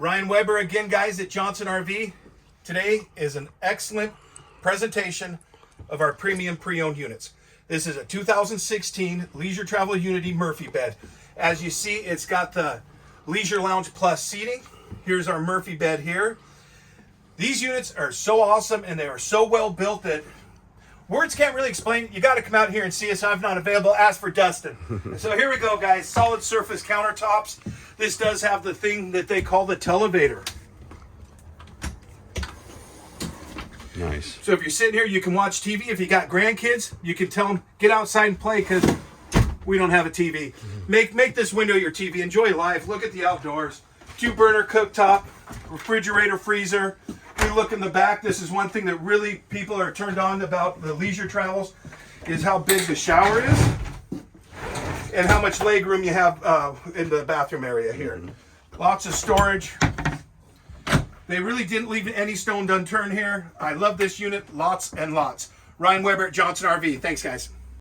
Ryan Weber again, guys, at Johnson RV. Today is an excellent presentation of our premium pre-owned units. This is a 2016 Leisure Travel Unity Murphy bed. As you see, it's got the Leisure Lounge Plus seating. Here's our Murphy bed here. These units are so awesome and they are so well built that words can't really explain. You got to come out here and see us. I'm not available. Ask for Dustin. So here we go, guys. Solid surface countertops. This does have the thing that they call the televator. Nice. So if you're sitting here, you can watch TV. If you got grandkids, you can tell them, get outside and play because we don't have a TV. Make this window your TV. Enjoy life. Look at the outdoors. 2-burner cooktop, refrigerator, freezer. We look in the back. This is one thing that really people are turned on about the leisure travels is how big the shower is and how much leg room you have in the bathroom area here. Lots of storage. They really didn't leave any stone unturned here. I love this unit. Lots and lots. Ryan Weber at Johnson RV. Thanks, guys.